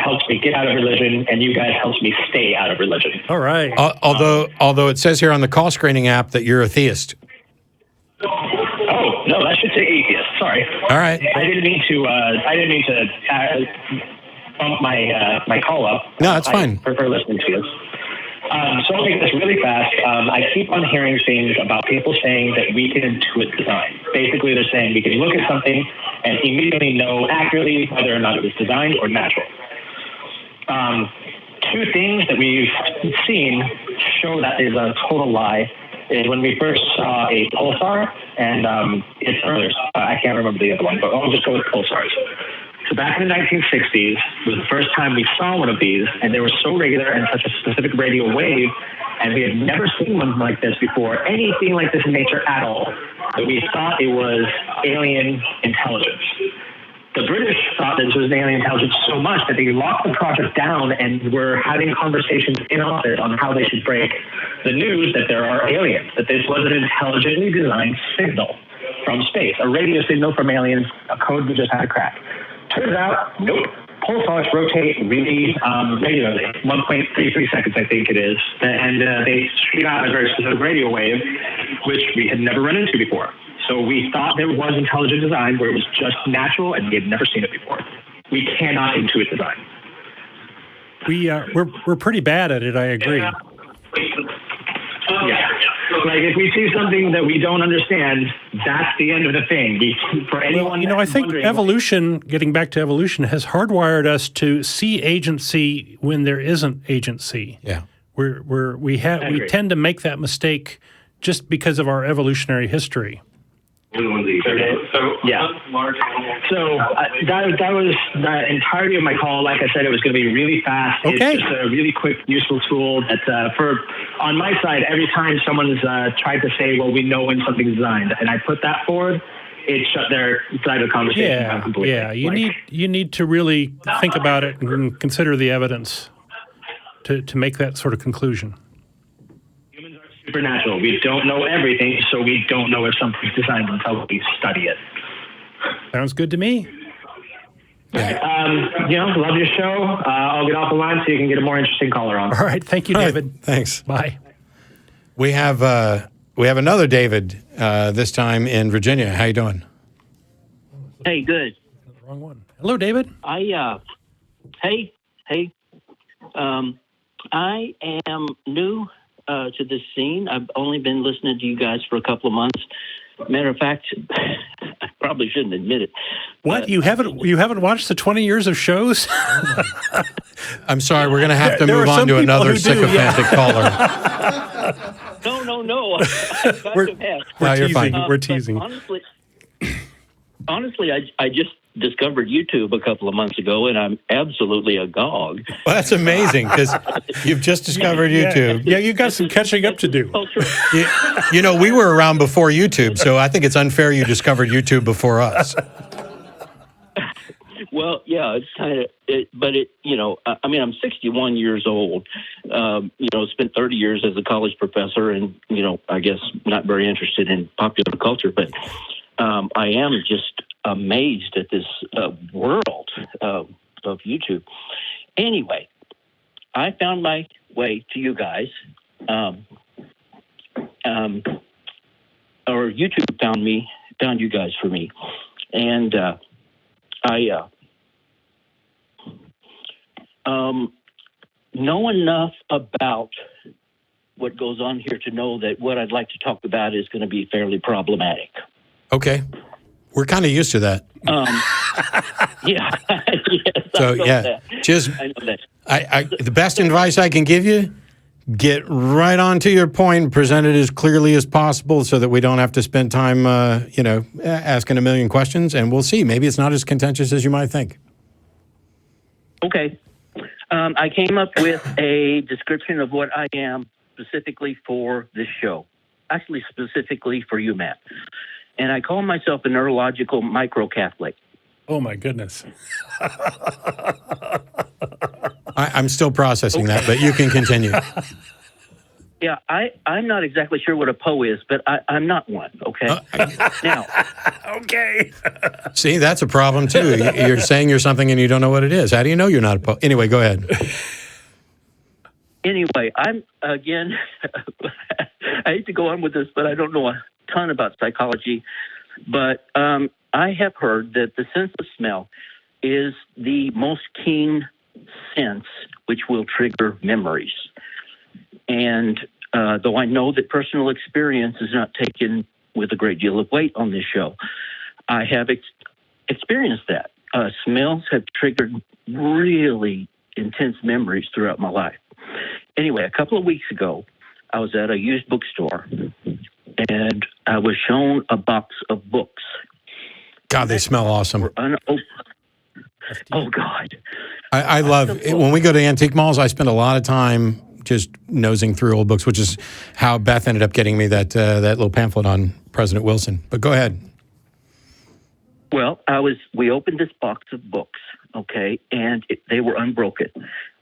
helps me get out of religion, and you guys helps me stay out of religion. All right. Although it says here on the call screening app that you're a theist. Oh no, that should say atheist. Sorry. All right. I didn't mean to bump my call up. No, that's fine. I prefer listening to this. So I'll make this really fast. I keep on hearing things about people saying that we can intuit design. Basically, they're saying we can look at something and immediately know accurately whether or not it was designed or natural. Two things that we've seen show that is a total lie is when we first saw a pulsar, and it's others. I can't remember the other one, but I'll just go with pulsars. So back in the 1960s was the first time we saw one of these, and they were so regular and such a specific radio wave, and we had never seen one like this before, anything like this in nature at all, that we thought it was alien intelligence. The British thought this was an alien intelligence so much that they locked the project down and were having conversations in office on how they should break the news that there are aliens, that this was an intelligently designed signal from space, a radio signal from aliens, a code we just had to crack. Turns out, nope. Pulsars rotate really regularly, 1.33 seconds, I think it is, and they shoot out a very specific radio wave, which we had never run into before. So we thought there was intelligent design where it was just natural, and we had never seen it before. We cannot intuit design. We're pretty bad at it. I agree. Yeah. Like if we see something that we don't understand, that's the end of the thing. For anyone, I think evolution, getting back to evolution, has hardwired us to see agency when there isn't agency. Yeah, we tend to make that mistake just because of our evolutionary history. So that was the entirety of my call. Like I said, it was going to be really fast. Okay. It's just a really quick, useful tool that on my side, every time someone's tried to say, well, we know when something's designed, and I put that forward, it shut their side of the conversation down completely. Yeah, you need to really think about it and consider the evidence to make that sort of conclusion. Supernatural. We don't know everything, so we don't know if something's designed until we study it. Sounds good to me. Love your show. I'll get off the line so you can get a more interesting caller on. All right, thank you, David. Right, thanks. Bye. We have another David this time in Virginia. How you doing? Hey, good. Wrong one. Hello, David. Hey. I am new to this scene. I've only been listening to you guys for a couple of months. Matter of fact, I probably shouldn't admit it. What? You haven't watched the 20 years of shows? I'm sorry, we're going to have to move on to another sycophantic caller. No. We're teasing. We're teasing. Honestly, I just discovered YouTube a couple of months ago, and I'm absolutely agog. Well, that's amazing because you've just discovered YouTube. Yeah, you've got some catching up to do. Oh, sure. We were around before YouTube, so I think it's unfair you discovered YouTube before us. Well, yeah, it's kind of but I'm 61 years old. Spent 30 years as a college professor, and I guess not very interested in popular culture, but I am just amazed at this world of YouTube. Anyway, I found my way to you guys, or YouTube found you guys for me, and I know enough about what goes on here to know that what I'd like to talk about is going to be fairly problematic. Okay. We're kind of used to that. Yeah. Yes, so, just I know that. The best advice I can give you, get right on to your point, present it as clearly as possible so that we don't have to spend time, asking a million questions, and we'll see. Maybe it's not as contentious as you might think. Okay. I came up with a description of what I am specifically for this show. Actually, specifically for you, Matt. And I call myself a neurological micro-Catholic. Oh, my goodness. I'm still processing that, but you can continue. Yeah, I'm not exactly sure what a Poe is, but I'm not one, okay? Now, Okay. See, that's a problem, too. You're saying you're something and you don't know what it is. How do you know you're not a poet? Anyway, go ahead. anyway, I'm, again, I hate to go on with this, but I don't know a ton about psychology. But I have heard that the sense of smell is the most keen sense which will trigger memories. And though I know that personal experience is not taken with a great deal of weight on this show, I have experienced that. Smells have triggered really intense memories throughout my life. Anyway, a couple of weeks ago, I was at a used bookstore, and I was shown a box of books. God, they smell awesome. Oh, God. I love it. When we go to antique malls, I spend a lot of time just nosing through old books, which is how Beth ended up getting me that little pamphlet on President Wilson. But go ahead. Well, we opened this box of books, okay, and they were unbroken.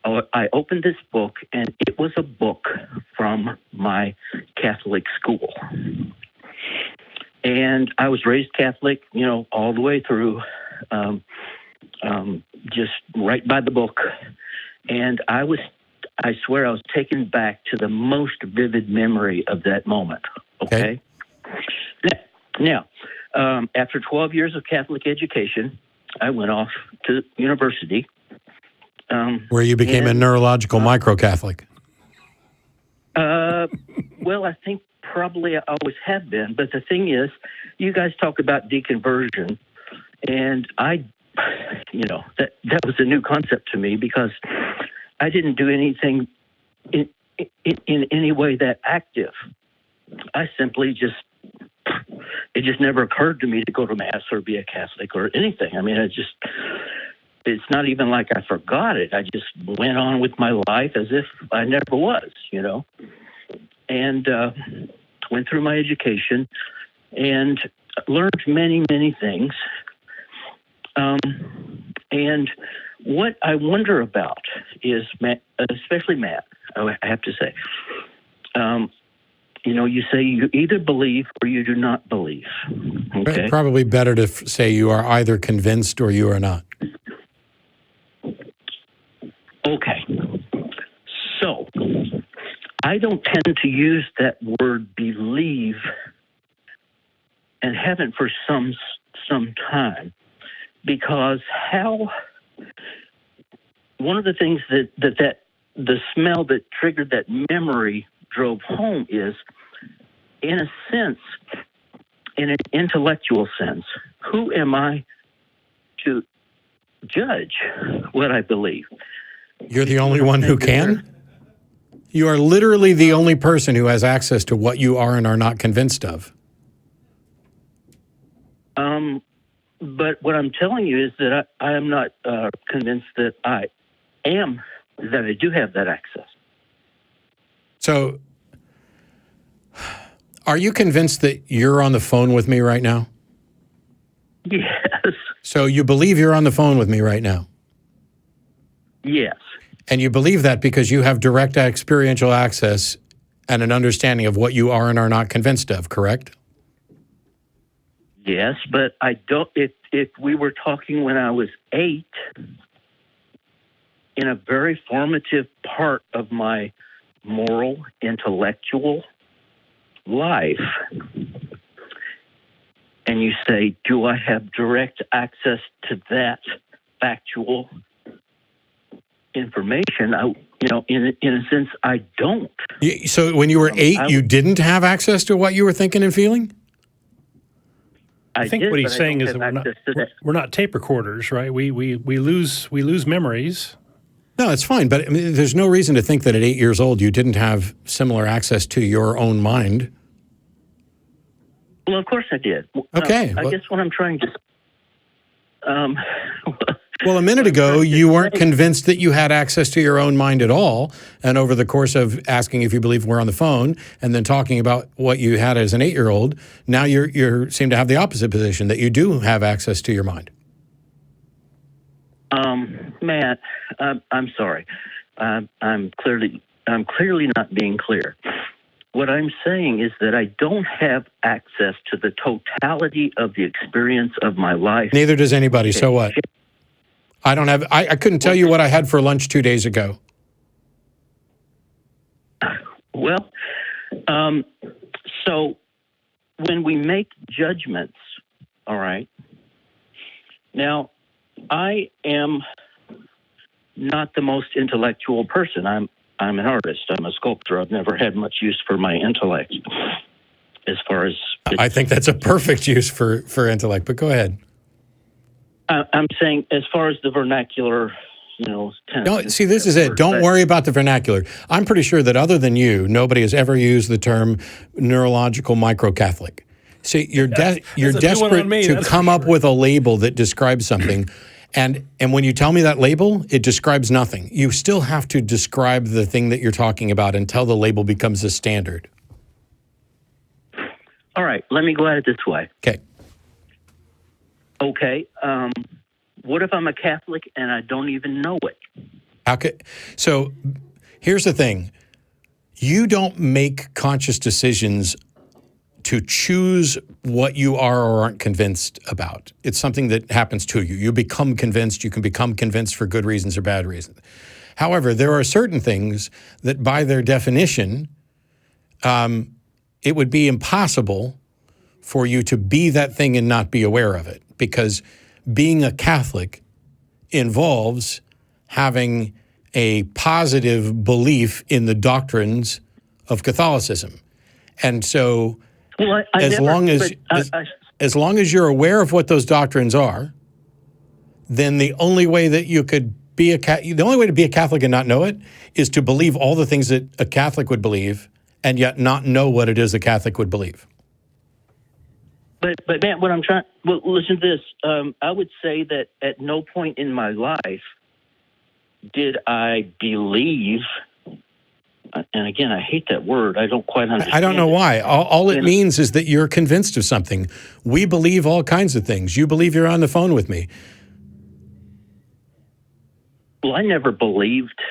I opened this book, and it was a book from my Catholic school. And I was raised Catholic, all the way through, just right by the book. And I swear I was taken back to the most vivid memory of that moment, okay? Now, after 12 years of Catholic education, I went off to university. Where you became a neurological micro-Catholic. Well, I think probably I always have been. But the thing is, you guys talk about deconversion, and that was a new concept to me because I didn't do anything in any way that active. I simply it just never occurred to me to go to Mass or be a Catholic or anything. I mean, it's not even like I forgot it. I just went on with my life as if I never was, and went through my education and learned many, many things. And what I wonder about is, Matt, especially Matt, I have to say, you say you either believe or you do not believe. Okay? Probably better to say you are either convinced or you are not. Okay. So, I don't tend to use that word believe and haven't for some time because one of the things that the smell that triggered that memory drove home is, in a sense, in an intellectual sense, who am I to judge what I believe? You're the only one who can? You are literally the only person who has access to what you are and are not convinced of. But what I'm telling you is that I am not convinced that I do have that access. So, are you convinced that you're on the phone with me right now? Yes. So you believe you're on the phone with me right now? Yes. And you believe that because you have direct experiential access and an understanding of what you are and are not convinced of, correct? Yes, but I don't. If we were talking when I was 8, in a very formative part of my moral, intellectual life, and you say, do I have direct access to that factual information? In a sense, I don't. So when you were 8, you didn't have access to what you were thinking and feeling? I think what he's saying is that we're not tape recorders, right? We lose memories. No, it's fine, but I mean, there's no reason to think that at 8 years old you didn't have similar access to your own mind. Well, of course I did. Okay. I guess what I'm trying to... Well, a minute ago, you weren't convinced that you had access to your own mind at all. And over the course of asking if you believe we're on the phone and then talking about what you had as an 8-year-old, now you seem to have the opposite position, that you do have access to your mind. Matt, I'm sorry. I'm clearly not being clear. What I'm saying is that I don't have access to the totality of the experience of my life. Neither does anybody. So what? I don't have. I couldn't tell you what I had for lunch 2 days ago. Well, so when we make judgments, all right. Now, I am not the most intellectual person. I'm an artist. I'm a sculptor. I've never had much use for my intellect. As far as I think that's a perfect use for intellect. But go ahead. I'm saying, as far as the vernacular, No, see, this is it. Don't worry about the vernacular. I'm pretty sure that other than you, nobody has ever used the term neurological micro-Catholic. See, you're desperate to come up with a label that describes something. And when you tell me that label, it describes nothing. You still have to describe the thing that you're talking about until the label becomes a standard. All right, let me go at it this way. Okay. What if I'm a Catholic and I don't even know it? So here's the thing. You don't make conscious decisions to choose what you are or aren't convinced about. It's something that happens to you. You become convinced. You can become convinced for good reasons or bad reasons. However, there are certain things that by their definition, it would be impossible for you to be that thing and not be aware of it, because being a Catholic involves having a positive belief in the doctrines of Catholicism. And so as long as you're aware of what those doctrines are, then the only way that you could be the only way to be a Catholic and not know it is to believe all the things that a Catholic would believe and yet not know what it is a Catholic would believe. But man, listen to this. I would say that at no point in my life did I believe, and again, I hate that word. I don't quite understand. I don't know why. All it means is that you're convinced of something. We believe all kinds of things. You believe you're on the phone with me. Well, I never believed.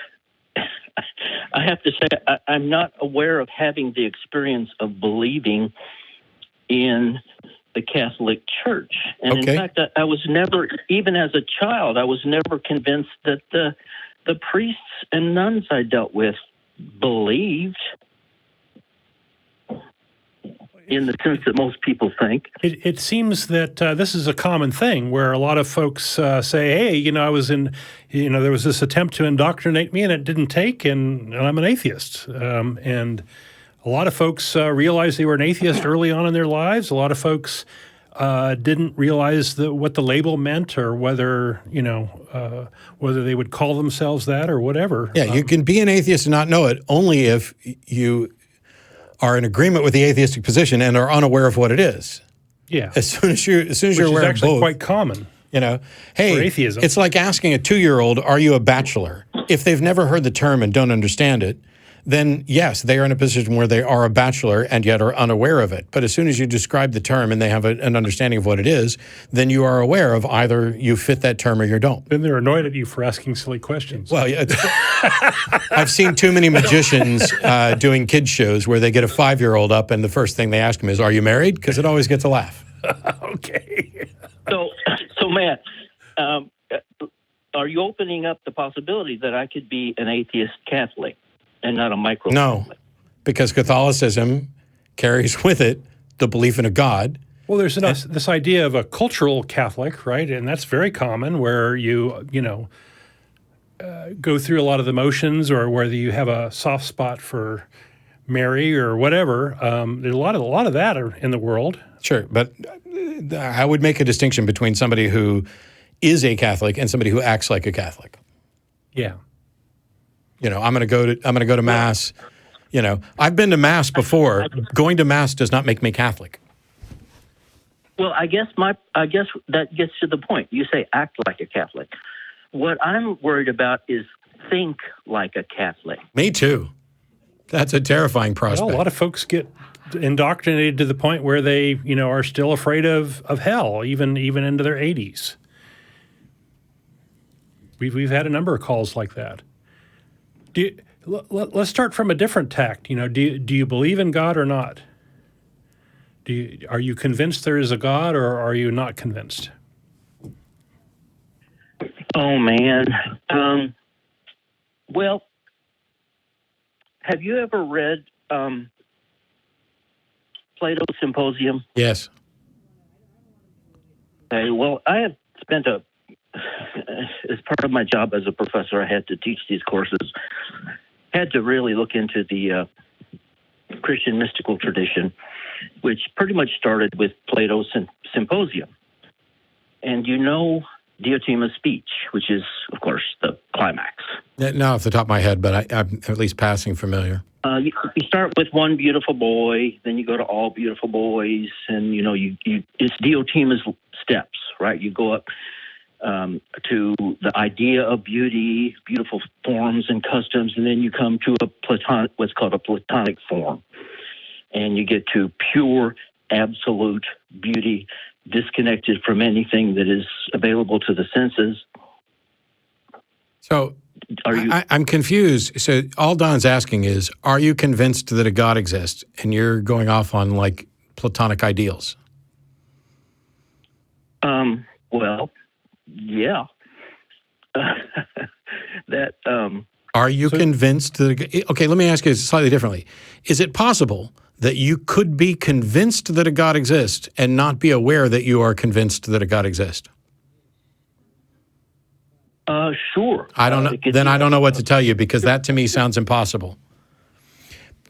I have to say, I'm not aware of having the experience of believing in the Catholic Church. And in fact, I was never, even as a child, I was never convinced that the priests and nuns I dealt with believed in the sense that most people think. It seems that this is a common thing where a lot of folks say, hey, I was in, there was this attempt to indoctrinate me and it didn't take, and I'm an atheist. And a lot of folks realized they were an atheist early on in their lives. A lot of folks didn't realize what the label meant, or whether they would call themselves that or whatever. Yeah, you can be an atheist and not know it only if you are in agreement with the atheistic position and are unaware of what it is. Yeah. As soon as you're aware of both. Which is actually quite common. Hey, for atheism. It's like asking a 2-year-old, are you a bachelor? If they've never heard the term and don't understand it, then yes, they are in a position where they are a bachelor and yet are unaware of it. But as soon as you describe the term and they have an understanding of what it is, then you are aware of either you fit that term or you don't. Then they're annoyed at you for asking silly questions. Well, yeah, I've seen too many magicians doing kids shows where they get a 5-year-old up and the first thing they ask him is, are you married? Because it always gets a laugh. Okay. So Matt, are you opening up the possibility that I could be an atheist Catholic? And not a micro. No, because Catholicism carries with it the belief in a God. Well, there's this idea of a cultural Catholic, right? And that's very common, where you go through a lot of the motions, or whether you have a soft spot for Mary or whatever. There's a lot of that in the world. Sure, but I would make a distinction between somebody who is a Catholic and somebody who acts like a Catholic. Yeah. I'm going to go to Mass. I've been to Mass before. Going to Mass does not make me Catholic. Well, I guess that gets to the point. You say act like a Catholic. What I'm worried about is think like a Catholic. Me too. That's a terrifying prospect. Well, a lot of folks get indoctrinated to the point where they, are still afraid of hell, even into their 80s. We've had a number of calls like that. Let's start from a different tact. Do you believe in God or not? Are you convinced there is a God, or are you not convinced? Oh man. Well, have you ever read Plato's Symposium? Yes. Okay, well, I have spent as part of my job as a professor, I had to teach these courses. Had to really look into the Christian mystical tradition, which pretty much started with Plato's Symposium. And Diotima's speech, which is, of course, the climax. Not off the top of my head, but I'm at least passing familiar. You start with one beautiful boy, then you go to all beautiful boys, and it's Diotima's steps, right? You go up to the idea of beauty, beautiful forms and customs, and then you come to what's called a Platonic form, and you get to pure, absolute beauty, disconnected from anything that is available to the senses. So I'm confused. So all Don's asking is, are you convinced that a God exists? And you're going off on like Platonic ideals. Well, yeah. Are you convinced that? Okay, let me ask you slightly differently. Is it possible that you could be convinced that a God exists and not be aware that you are convinced that a God exists? Sure. I don't know. Then I don't know what to tell you, because that to me sounds impossible.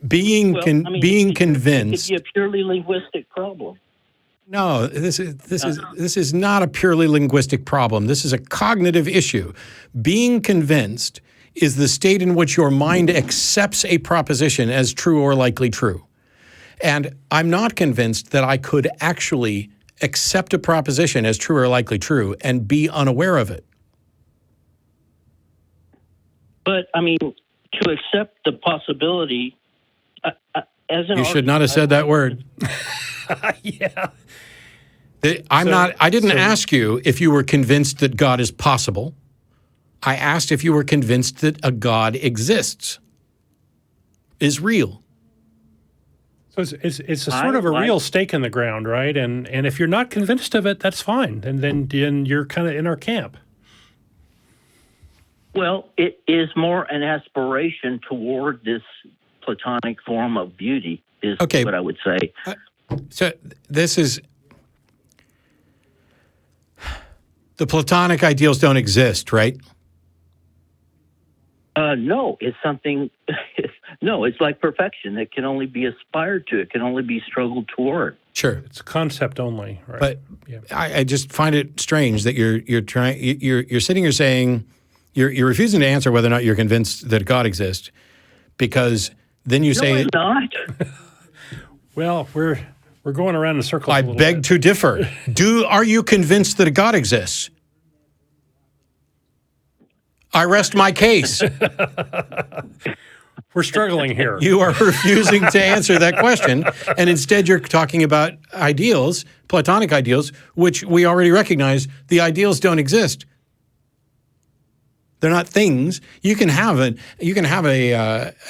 Being convinced. It could be a purely linguistic problem. No, this is not a purely linguistic problem. This is a cognitive issue. Being convinced is the state in which your mind accepts a proposition as true or likely true. And I'm not convinced that I could actually accept a proposition as true or likely true and be unaware of it. But, to accept the possibility, You should not have said that word. Yeah. I didn't ask you if you were convinced that God is possible. I asked if you were convinced that a God exists, is real. So it's a sort of a real stake in the ground, right? And if you're not convinced of it, that's fine. And then you're kind of in our camp. Well, it is more an aspiration toward this Platonic form of beauty, is what I would say. So this is... The Platonic ideals don't exist, right? No, it's something... it's like perfection. It can only be aspired to. It can only be struggled toward. Sure. It's a concept only, right? But yeah. I just find it strange that you're sitting here saying... You're refusing to answer whether or not you're convinced that God exists, because then you say... No, I'm not. Well, we're going around in circles. I beg to differ. Are you convinced that a God exists? I rest my case. We're struggling here. You are refusing to answer that question, and instead you're talking about ideals, Platonic ideals, which we already recognize. The ideals don't exist. They're not things. You can have a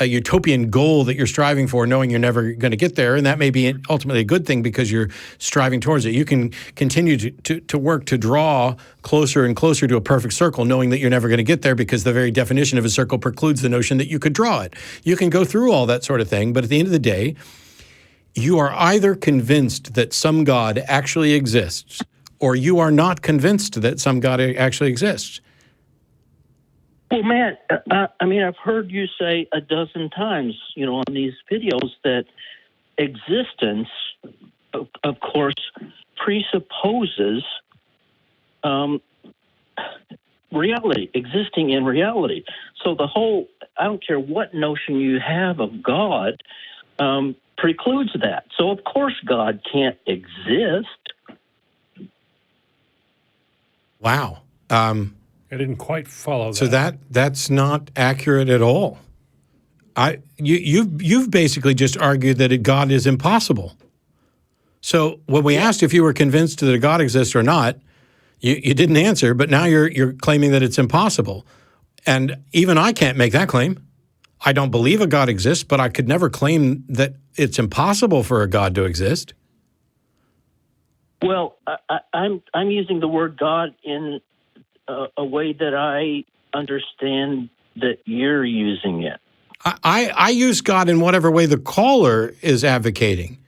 utopian goal that you're striving for, knowing you're never going to get there, and that may be ultimately a good thing because you're striving towards it. You can continue to work to draw closer and closer to a perfect circle, knowing that you're never going to get there because the very definition of a circle precludes the notion that you could draw it. You can go through all that sort of thing, but at the end of the day, you are either convinced that some God actually exists, or you are not convinced that some God actually exists. Well, Matt, I've heard you say a dozen times, on these videos that existence, of course, presupposes reality, existing in reality. So I don't care what notion you have of God, precludes that. So, of course, God can't exist. Wow. I didn't quite follow that. So that's not accurate at all. You've basically just argued that God is impossible. So when we asked if you were convinced that a God exists or not, you didn't answer, but now you're claiming that it's impossible. And even I can't make that claim. I don't believe a God exists, but I could never claim that it's impossible for a God to exist. Well, I'm using the word God in a way that I understand that you're using it. I use God in whatever way the caller is advocating.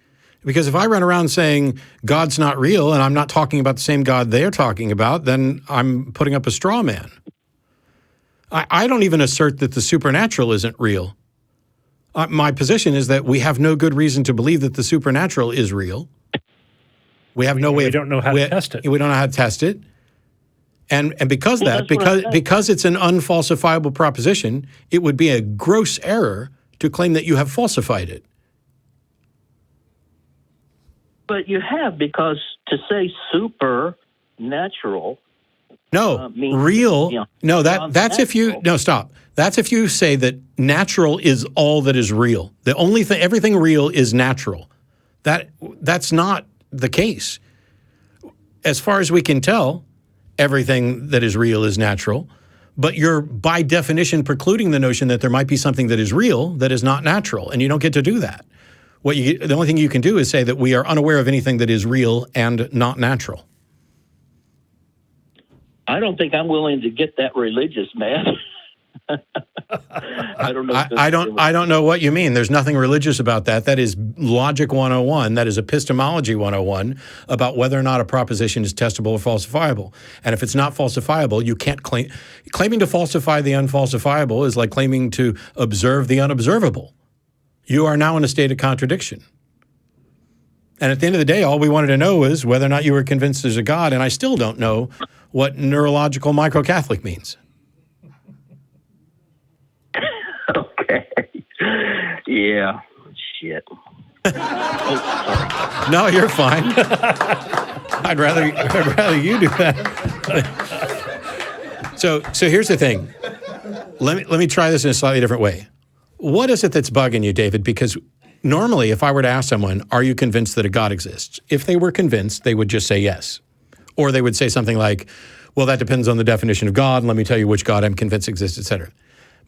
Because if I run around saying God's not real and I'm not talking about the same God they're talking about, then I'm putting up a straw man. I don't even assert that the supernatural isn't real. My position is that we have no good reason to believe that the supernatural is real. We have no way. We don't know how to test it. We don't know how to test it, and because because it's an unfalsifiable proposition, it would be a gross error to claim that you have falsified it. But you have, because to say supernatural. No, real. Yeah. No, that's if you stop. That's if you say that natural is all that is real. The only thing, everything real is natural. That's not the case. As far as we can tell, everything that is real is natural. But you're by definition precluding the notion that there might be something that is real that is not natural, and you don't get to do that. The only thing you can do is say that we are unaware of anything that is real and not natural. I don't think I'm willing to get that religious, man. I don't know. I don't know what you mean. There's nothing religious about that. That is Logic 101. That is Epistemology 101 about whether or not a proposition is testable or falsifiable. And if it's not falsifiable, you can't claim. Claiming to falsify the unfalsifiable is like claiming to observe the unobservable. You are now in a state of contradiction. And at the end of the day, all we wanted to know is whether or not you were convinced there's a God, and I still don't know what neurological micro-Catholic means. Okay. Yeah. Shit. Oh, sorry. No, you're fine. I'd rather you do that. So here's the thing. Let me try this in a slightly different way. What is it that's bugging you, David? Because normally, if I were to ask someone, are you convinced that a God exists? If they were convinced, they would just say yes. Or they would say something like, well, that depends on the definition of God, and let me tell you which God I'm convinced exists, et cetera.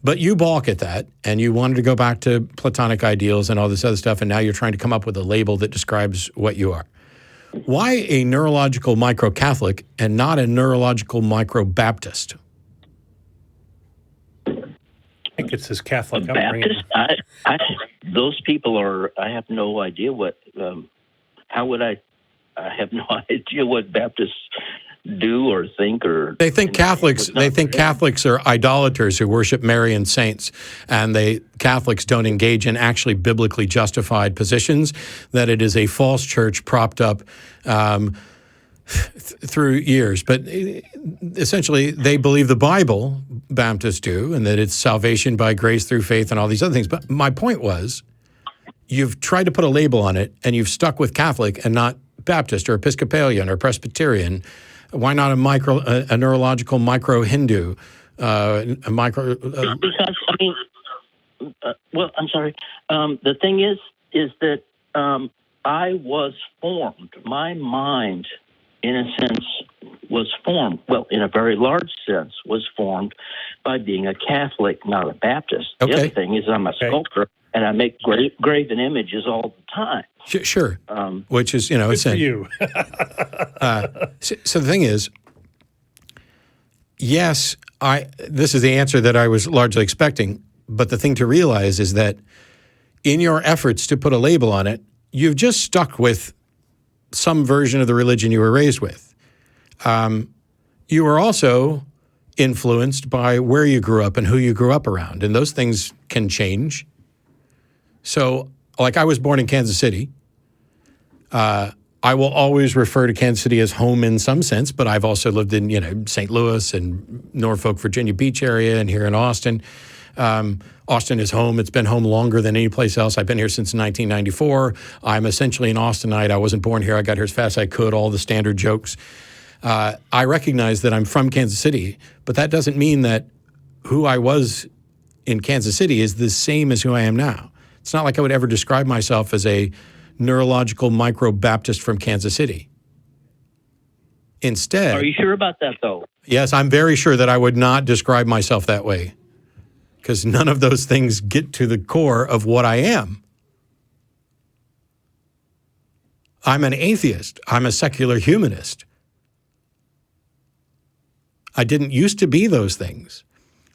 But you balk at that, and you wanted to go back to Platonic ideals and all this other stuff, and now you're trying to come up with a label that describes what you are. Why a neurological micro-Catholic and not a neurological micro-Baptist? I think it's his Catholic upbringing. Baptist? Those people are. I have no idea what. How would I? I have no idea what Baptists do or think or. They think Catholics. They think Catholics are idolaters who worship Mary and saints, and Catholics don't engage in actually biblically justified positions. That it is a false church propped up. Through years, but essentially they believe the Bible, Baptists do, and that it's salvation by grace through faith and all these other things. But my point was, you've tried to put a label on it, and you've stuck with Catholic and not Baptist or Episcopalian or Presbyterian. Why not a neurological micro-Hindu? Because, I mean, well, I'm sorry. The thing is that I was formed. My mind, in a sense, was formed, well, in a very large sense, was formed by being a Catholic, not a Baptist. Okay. The other thing is I'm a sculptor, and I make graven images all the time. Sure. Which is, Good it's for you. So the thing is, yes, this is the answer that I was largely expecting, but the thing to realize is that in your efforts to put a label on it, you've just stuck with some version of the religion you were raised with. You were also influenced by where you grew up and who you grew up around, and those things can change. So, like, I was born in Kansas City. I will always refer to Kansas City as home in some sense, but I've also lived in, St. Louis and Norfolk, Virginia Beach area, and here in Austin. Austin is home. It's been home longer than any place else. I've been here since 1994. I'm essentially an Austinite. I wasn't born here. I got here as fast as I could, all the standard jokes. I recognize that I'm from Kansas City, but that doesn't mean that who I was in Kansas City is the same as who I am now. It's not like I would ever describe myself as a neurological micro-Baptist from Kansas City. Instead... Are you sure about that, though? Yes, I'm very sure that I would not describe myself that way. because none of those things get to the core of what I am. I'm an atheist. I'm a secular humanist. I didn't used to be those things.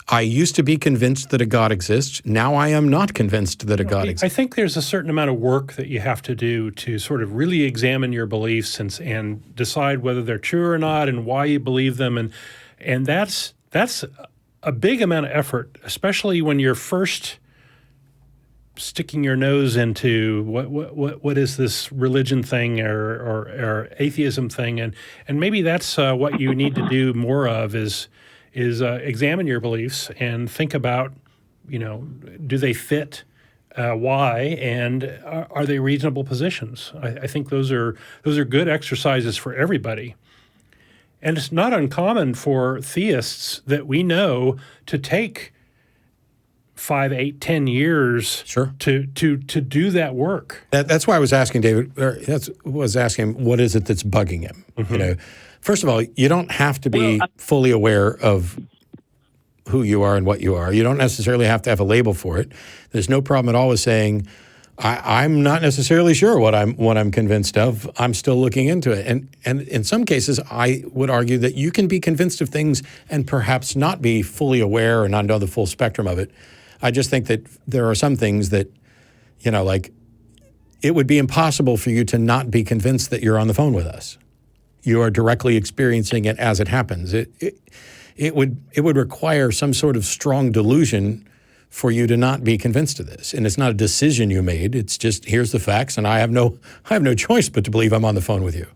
I used to be convinced that a God exists. Now I am not convinced that a God exists. I think there's a certain amount of work that you have to do to sort of really examine your beliefs and decide whether they're true or not and why you believe them. And that's a big amount of effort, especially when you're first sticking your nose into what is this religion thing or atheism thing, and maybe that's what you need to do more of is examine your beliefs and think about, do they fit, why, and are they reasonable positions? I think those are good exercises for everybody. And it's not uncommon for theists that we know to take 5, 8, 10 years to do that work. That's why I was asking David, what is it that's bugging him? Mm-hmm. First of all, you don't have to be fully aware of who you are and what you are. You don't necessarily have to have a label for it. There's no problem at all with saying, I'm not necessarily sure what I'm convinced of. I'm still looking into it. And in some cases, I would argue that you can be convinced of things and perhaps not be fully aware or not know the full spectrum of it. I just think that there are some things that, like it would be impossible for you to not be convinced that you're on the phone with us. You are directly experiencing it as it happens. It would require some sort of strong delusion for you to not be convinced of this. And it's not a decision you made. It's just, here's the facts, and I have no choice but to believe I'm on the phone with you.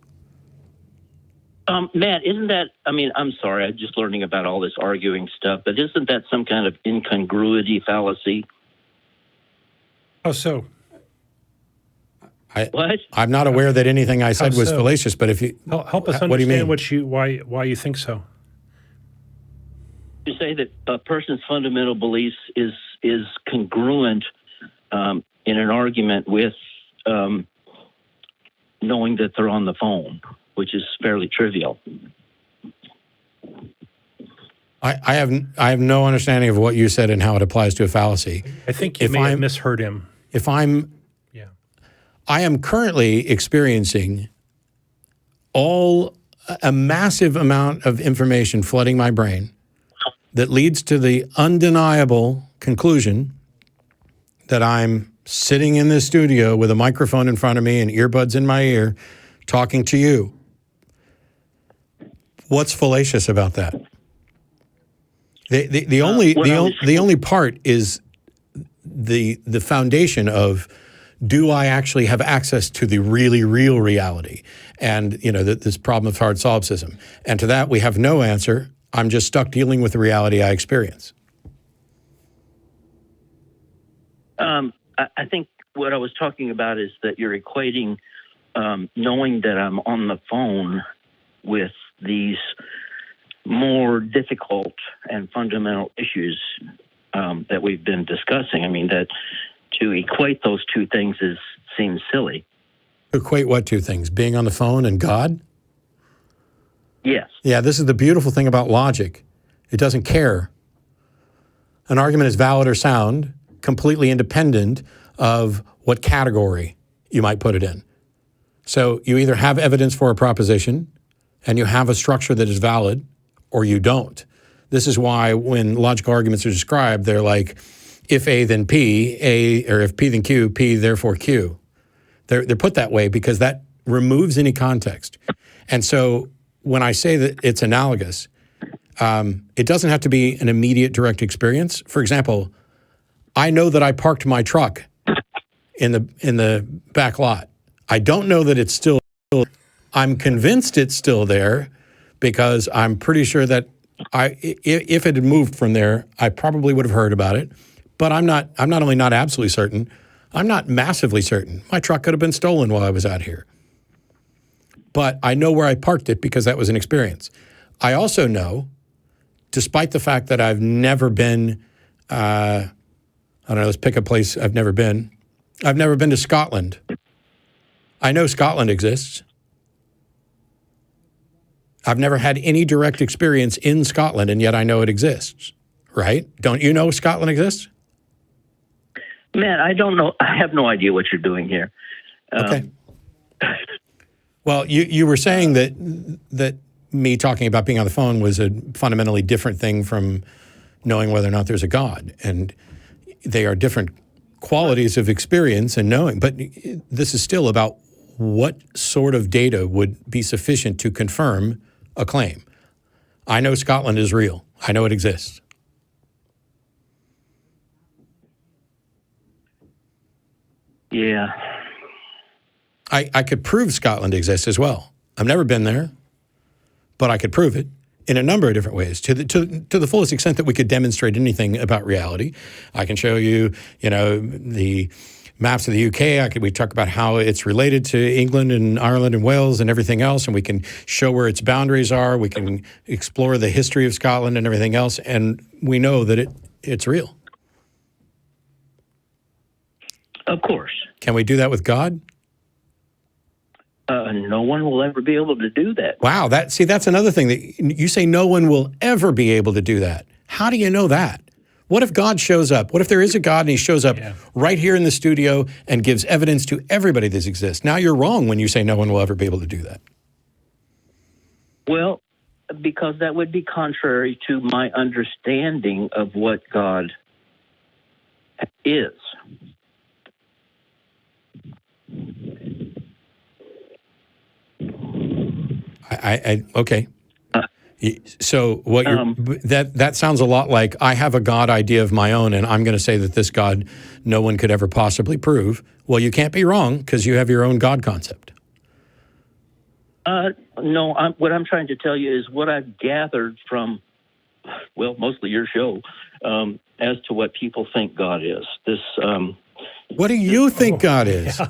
Matt, isn't that, I'm sorry, I'm just learning about all this arguing stuff, but isn't that some kind of incongruity fallacy? Oh, so? What? I'm not aware that anything I said was fallacious, but if you... Help us what do you mean? understand why you think so. You say that a person's fundamental beliefs is congruent in an argument with knowing that they're on the phone, which is fairly trivial. I have no understanding of what you said and how it applies to a fallacy. I think you may have misheard him. I am currently experiencing a massive amount of information flooding my brain that leads to the undeniable conclusion that I'm sitting in this studio with a microphone in front of me and earbuds in my ear talking to you. What's fallacious about that? The only part is the foundation of, do I actually have access to the really real reality? And this problem of hard solipsism. And to that we have no answer. I'm just stuck dealing with the reality I experience. I think what I was talking about is that you're equating knowing that I'm on the phone with these more difficult and fundamental issues that we've been discussing. That to equate those two things seems silly. Equate what two things? Being on the phone and God? Yes. Yeah, this is the beautiful thing about logic. It doesn't care. An argument is valid or sound, completely independent of what category you might put it in. So you either have evidence for a proposition and you have a structure that is valid, or you don't. This is why when logical arguments are described, they're like, if A then P, or if P then Q, P therefore Q. They're put that way because that removes any context. And so when I say that it's analogous, it doesn't have to be an immediate direct experience. For example, I know that I parked my truck in the back lot. I don't know that it's still. I'm convinced it's still there because I'm pretty sure that if it had moved from there, I probably would have heard about it. But I'm not only not absolutely certain, I'm not massively certain. My truck could have been stolen while I was out here. But I know where I parked it because that was an experience. I also know, despite the fact that I've never been, let's pick a place I've never been. I've never been to Scotland. I know Scotland exists. I've never had any direct experience in Scotland, and yet I know it exists. right? Don't you know Scotland exists? Man, I don't know. I have no idea what you're doing here. Okay. Well, you were saying that me talking about being on the phone was a fundamentally different thing from knowing whether or not there's a God, and they are different qualities of experience and knowing. But this is still about what sort of data would be sufficient to confirm a claim. I know Scotland is real. I know it exists. Yeah. I could prove Scotland exists as well. I've never been there, but I could prove it in a number of different ways to the fullest extent that we could demonstrate anything about reality. I can show you, the maps of the UK. We talk about how it's related to England and Ireland and Wales and everything else, and we can show where its boundaries are. We can explore the history of Scotland and everything else, and we know that it's real. Of course. Can we do that with God? No one will ever be able to do that. Wow, that's another thing that you say no one will ever be able to do that. How do you know that? What if God shows up? What if there is a God and he shows up right here in the studio and gives evidence to everybody that exists? Now you're wrong when you say no one will ever be able to do that. Well, because that would be contrary to my understanding of what God is. Okay. So what that sounds a lot like I have a God idea of my own, and I'm going to say that this God no one could ever possibly prove. Well, you can't be wrong because you have your own God concept. No, what I'm trying to tell you is what I've gathered from, well, mostly your show, as to what people think God is. What do you think God is? Yeah.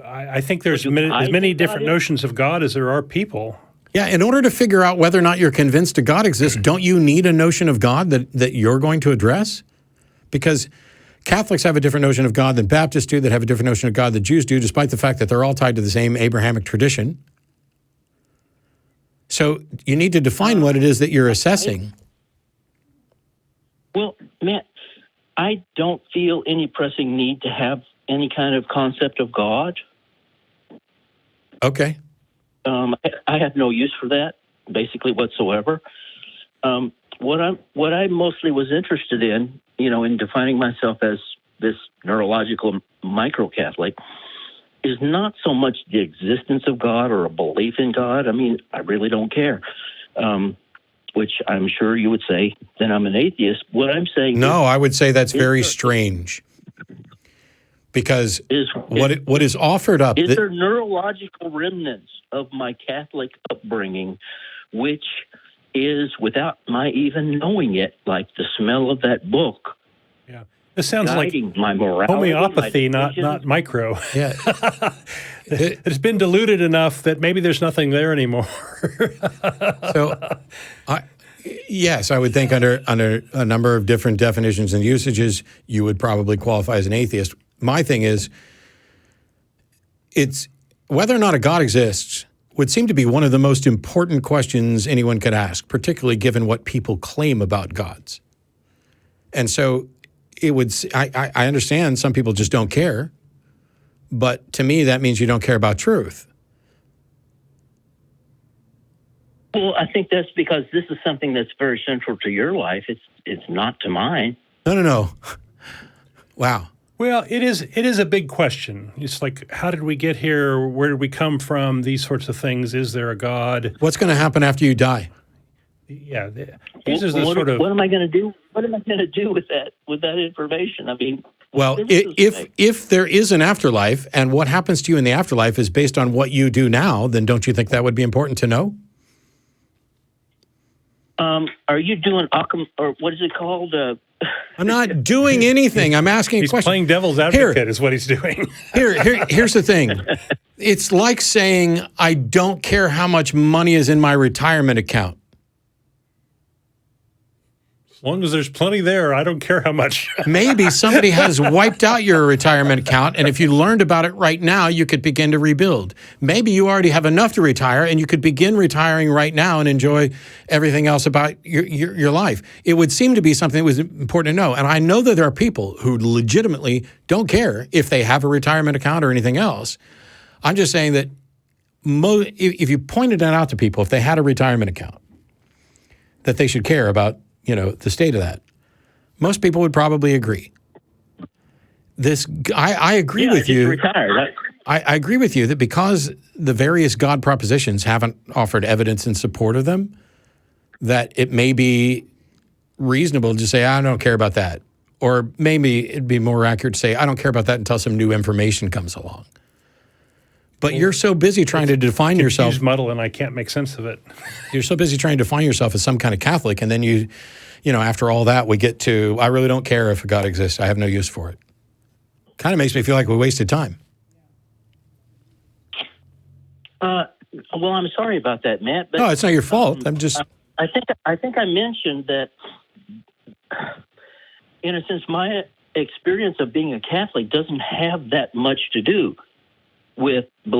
I think there's as many different notions of God as there are people. Yeah, in order to figure out whether or not you're convinced a God exists, don't you need a notion of God that you're going to address? Because Catholics have a different notion of God than Baptists do, that have a different notion of God than Jews do, despite the fact that they're all tied to the same Abrahamic tradition. So you need to define what it is that you're assessing. Well, Matt, I don't feel any pressing need to have any kind of concept of God. Okay. I have no use for that, basically whatsoever. What I mostly was interested in, in defining myself as this neurological micro-Catholic, is not so much the existence of God or a belief in God. I mean, I really don't care. Which I'm sure you would say, then I'm an atheist. What I'm saying No, I would say that's very strange. Because what is offered up... Is there neurological remnants of my Catholic upbringing, which is, without my even knowing it, like the smell of that book. Yeah. This sounds like my morality, homeopathy, not micro. Yeah. It's been diluted enough that maybe there's nothing there anymore. Yes, I would think under a number of different definitions and usages, you would probably qualify as an atheist. My thing is, it's whether or not a God exists would seem to be one of the most important questions anyone could ask, particularly given what people claim about gods. And so it would. I understand some people just don't care, but to me that means you don't care about truth. Well, I think that's because this is something that's very central to your life. It's not to mine. No. Wow. Well, it is a big question. It's like, how did we get here? Where did we come from? These sorts of things. Is there a God? What's going to happen after you die? Yeah. What am I going to do? What am I going to do with that information? I mean, well, if there is an afterlife and what happens to you in the afterlife is based on what you do now, then don't you think that would be important to know? Are you doing or what is it called? I'm not doing anything. I'm asking a question. He's playing devil's advocate is what he's doing. Here's the thing. It's like saying, I don't care how much money is in my retirement account. As long as there's plenty there, I don't care how much. Maybe somebody has wiped out your retirement account, and if you learned about it right now, you could begin to rebuild. Maybe you already have enough to retire, and you could begin retiring right now and enjoy everything else about your life. It would seem to be something that was important to know. And I know that there are people who legitimately don't care if they have a retirement account or anything else. I'm just saying that if you pointed that out to people, if they had a retirement account, that they should care about the state of that. Most people would probably agree. I agree with you. I agree with you that because the various God propositions haven't offered evidence in support of them, that it may be reasonable to say, I don't care about that. Or maybe it'd be more accurate to say, I don't care about that until some new information comes along. But you're so busy trying to define yourself. Confused muddle, and I can't make sense of it. You're so busy trying to define yourself as some kind of Catholic, and then after all that, we get to, I really don't care if God exists. I have no use for it. Kind of makes me feel like we wasted time. Well, I'm sorry about that, Matt. But, no, it's not your fault. I'm just. I think I mentioned that, in a sense, my experience of being a Catholic doesn't have that much to do with belief.